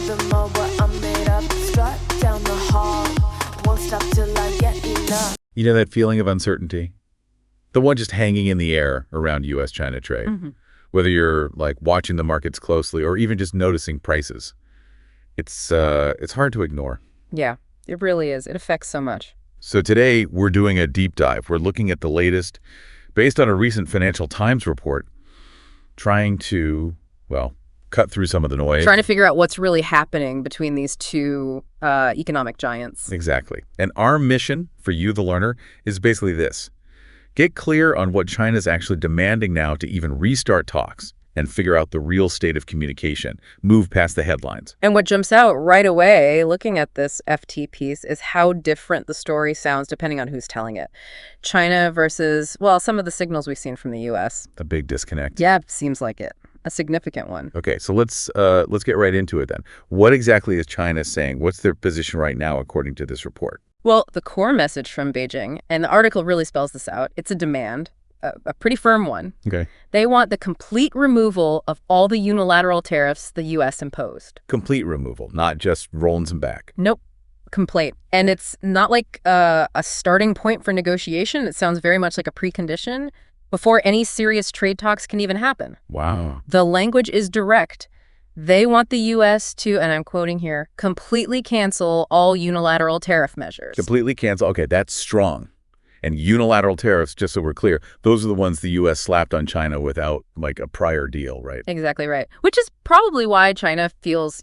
them all what I'm made up. Strut down the hall, won't stop till I get enough. You know that feeling of uncertainty? The one just hanging in the air around U.S.-China trade. Whether you're like watching the markets closely or even just noticing prices. It's hard to ignore. Yeah, it really is. It affects so much. So today we're doing a deep dive. We're looking at the latest based on a recent Financial Times report, trying to, well, cut through some of the noise. Trying to figure out what's really happening between these two economic giants. Exactly. And our mission for you, the learner, is basically this. Get clear on what China's actually demanding now to even restart talks and figure out the real state of communication, move past the headlines. And what jumps out right away, looking at this FT piece, is how different the story sounds depending on who's telling it. China versus, well, some of the signals we've seen from the U.S. A big disconnect. Yeah, seems like it. A significant one. Okay, so let's get right into it then. What exactly is China saying? What's their position right now according to this report? Well, the core message from Beijing, and the article really spells this out, it's a demand, a pretty firm one. Okay. They want the complete removal of all the unilateral tariffs the U.S. imposed. Complete removal, not just rolling some back. Nope. Complete. And it's not like a starting point for negotiation. It sounds very much like a precondition before any serious trade talks can even happen. Wow. The language is direct. They want the U.S. to, and I'm quoting here, completely cancel all unilateral tariff measures. Completely cancel. Okay, that's strong. And unilateral tariffs, just so we're clear, those are the ones the U.S. slapped on China without, like, a prior deal, right? Exactly right. Which is probably why China feels,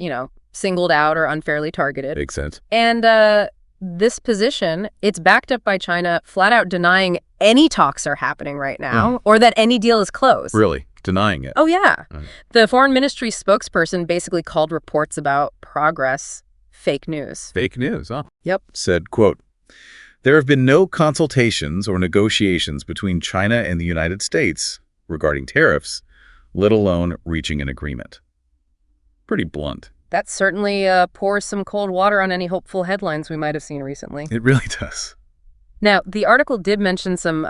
singled out or unfairly targeted. Makes sense. And this position, it's backed up by China flat out denying any talks are happening right now or that any deal is closed. Really? Denying it? Oh, yeah. The foreign ministry spokesperson basically called reports about progress fake news. Fake news, huh? Yep. Said, quote, there have been no consultations or negotiations between China and the United States regarding tariffs, let alone reaching an agreement. Pretty blunt. That certainly pours some cold water on any hopeful headlines we might have seen recently. It really does. Now, the article did mention some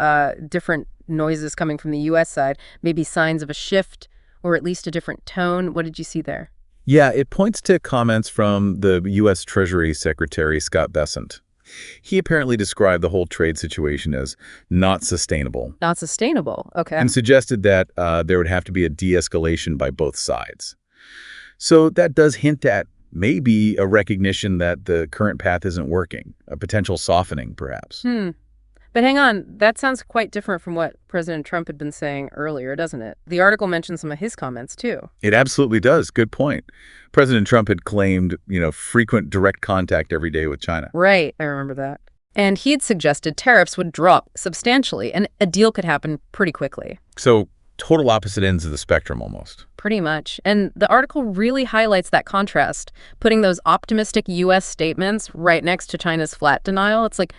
different noises coming from the U.S. side, maybe signs of a shift or at least a different tone. What did you see there? Yeah, it points to comments from the U.S. Treasury Secretary Scott Bessent. He apparently described the whole trade situation as not sustainable. Not sustainable, okay. And suggested that there would have to be a de-escalation by both sides. So that does hint at maybe a recognition that the current path isn't working, a potential softening, perhaps. But hang on, that sounds quite different from what President Trump had been saying earlier, doesn't it? The article mentions some of his comments, too. It absolutely does. Good point. President Trump had claimed, frequent direct contact every day with China. Right, I remember that. And he had suggested tariffs would drop substantially, and a deal could happen pretty quickly. So total opposite ends of the spectrum, almost. Pretty much. And the article really highlights that contrast, putting those optimistic U.S. statements right next to China's flat denial. It's like,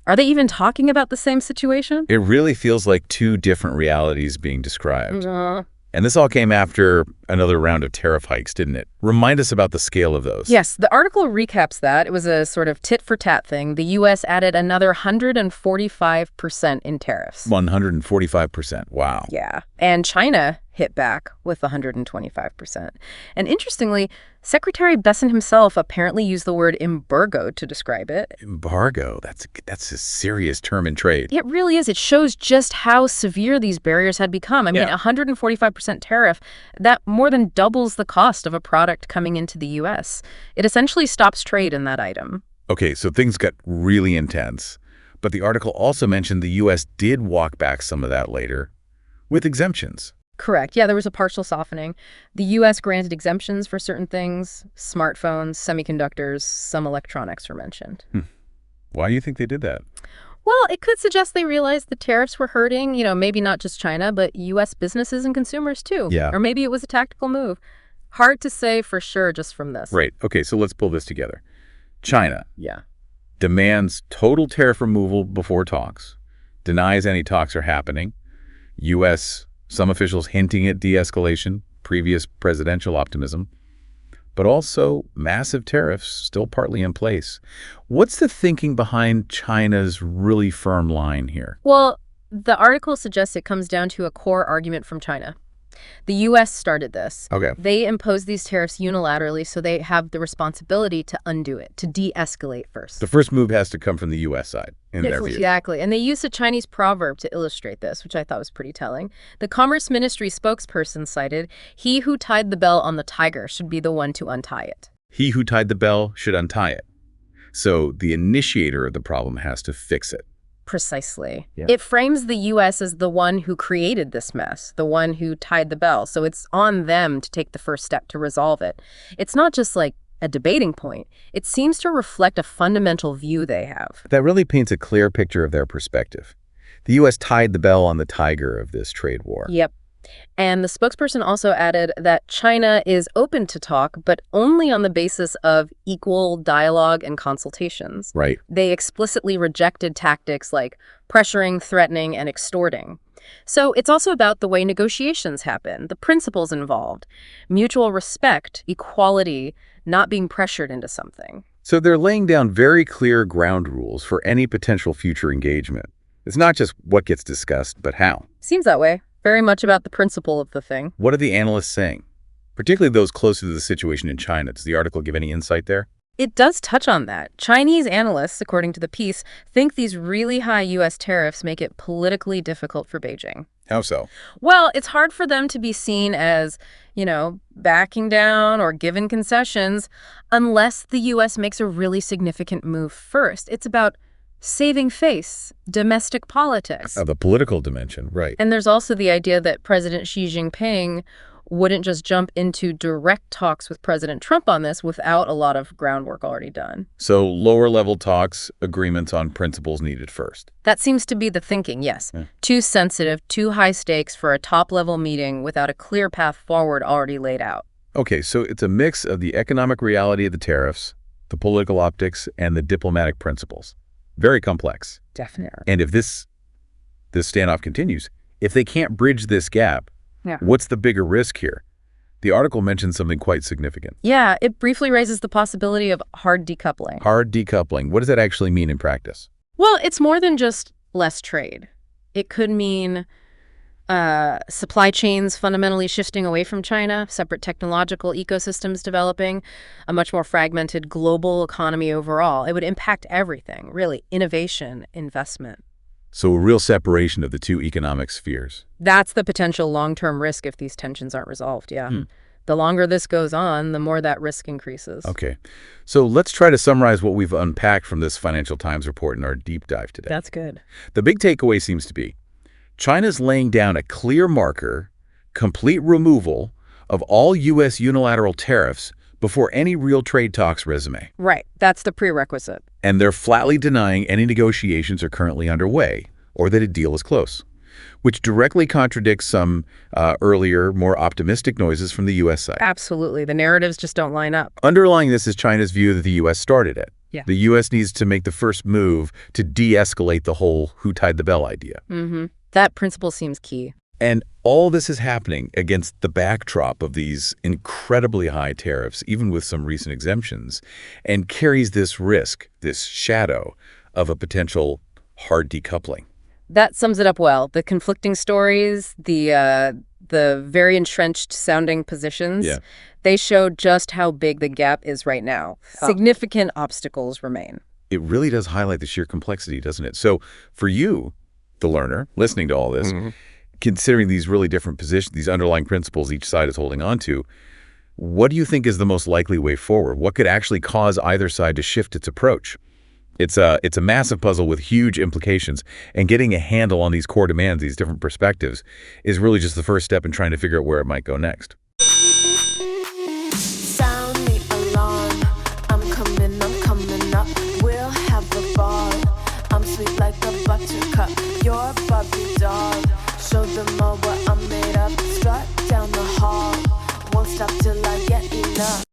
are they even talking about the same situation? It really feels like two different realities being described. And this all came after another round of tariff hikes, didn't it? Remind us about the scale of those. Yes, the article recaps that. It was a sort of tit-for-tat thing. The U.S. added another 145% in tariffs. 145%. Wow. Yeah. And China hit back with 125%. And interestingly, Secretary Bessent himself apparently used the word embargo to describe it. Embargo? That's a serious term in trade. It really is. It shows just how severe these barriers had become. I mean, 145% tariff, that more than doubles the cost of a product coming into the U.S. It essentially stops trade in that item. Okay, so things got really intense. But the article also mentioned the U.S. did walk back some of that later with exemptions. Correct. Yeah, there was a partial softening. The U.S. granted exemptions for certain things. Smartphones, semiconductors, some electronics were mentioned. Why do you think they did that? Well, it could suggest they realized the tariffs were hurting, maybe not just China, but U.S. businesses and consumers too. Yeah. Or maybe it was a tactical move. Hard to say for sure just from this. Right. Okay, so let's pull this together. China. Yeah. Demands total tariff removal before talks. Denies any talks are happening. U.S. Some officials hinting at de-escalation, previous presidential optimism, but also massive tariffs still partly in place. What's the thinking behind China's really firm line here? Well, the article suggests it comes down to a core argument from China. The U.S. started this. Okay. They imposed these tariffs unilaterally, so they have the responsibility to undo it, to de-escalate first. The first move has to come from the U.S. side, in their view. Exactly. And they used a Chinese proverb to illustrate this, which I thought was pretty telling. The Commerce Ministry spokesperson cited, "He who tied the bell on the tiger should be the one to untie it." He who tied the bell should untie it. So the initiator of the problem has to fix it. Precisely. Yeah. It frames the U.S. as the one who created this mess, the one who tied the bell. So it's on them to take the first step to resolve it. It's not just like a debating point. It seems to reflect a fundamental view they have. That really paints a clear picture of their perspective. The U.S. tied the bell on the tiger of this trade war. Yep. And the spokesperson also added that China is open to talk, but only on the basis of equal dialogue and consultations. Right. They explicitly rejected tactics like pressuring, threatening, and extorting. So it's also about the way negotiations happen, the principles involved, mutual respect, equality, not being pressured into something. So they're laying down very clear ground rules for any potential future engagement. It's not just what gets discussed, but how. Seems that way. Very much about the principle of the thing. What are the analysts saying? Particularly those closer to the situation in China. Does the article give any insight there? It does touch on that. Chinese analysts, according to the piece, think these really high U.S. tariffs make it politically difficult for Beijing. How so? Well, it's hard for them to be seen as, backing down or giving concessions unless the U.S. makes a really significant move first. It's about saving face, domestic politics. The political dimension, right. And there's also the idea that President Xi Jinping wouldn't just jump into direct talks with President Trump on this without a lot of groundwork already done. So lower-level talks, agreements on principles needed first. That seems to be the thinking, yes. Yeah. Too sensitive, too high stakes for a top-level meeting without a clear path forward already laid out. Okay, so it's a mix of the economic reality of the tariffs, the political optics, and the diplomatic principles. Very complex. Definitely. And if this standoff continues, if they can't bridge this gap, Yeah. What's the bigger risk here? The article mentions something quite significant. Yeah, it briefly raises the possibility of hard decoupling. Hard decoupling. What does that actually mean in practice? Well, it's more than just less trade. It could mean supply chains fundamentally shifting away from China, separate technological ecosystems developing, a much more fragmented global economy overall. It would impact everything, really, innovation, investment. So a real separation of the two economic spheres. That's the potential long-term risk if these tensions aren't resolved, yeah. The longer this goes on, the more that risk increases. Okay. So let's try to summarize what we've unpacked from this Financial Times report in our deep dive today. That's good. The big takeaway seems to be China's laying down a clear marker, complete removal of all U.S. unilateral tariffs before any real trade talks resume. Right. That's the prerequisite. And they're flatly denying any negotiations are currently underway or that a deal is close, which directly contradicts some earlier, more optimistic noises from the U.S. side. Absolutely. The narratives just don't line up. Underlying this is China's view that the U.S. started it. Yeah. The U.S. needs to make the first move to de-escalate the whole who tied the bell idea. That principle seems key. And all this is happening against the backdrop of these incredibly high tariffs, even with some recent exemptions, and carries this risk, this shadow of a potential hard decoupling. That sums it up well. The conflicting stories, the very entrenched sounding positions, they show just how big the gap is right now. Significant obstacles remain. It really does highlight the sheer complexity, doesn't it? So for you, the learner, listening to all this, considering these really different positions, these underlying principles each side is holding on to, what do you think is the most likely way forward? What could actually cause either side to shift its approach? It's a massive puzzle with huge implications, and getting a handle on these core demands, these different perspectives, is really just the first step in trying to figure out where it might go next. Sound the alarm. I'm coming up. We'll have the ball. I'm sweet like a buttercup. You're Barbie doll. Show them all what I'm made of. Strut down the hall. Won't stop till I get enough.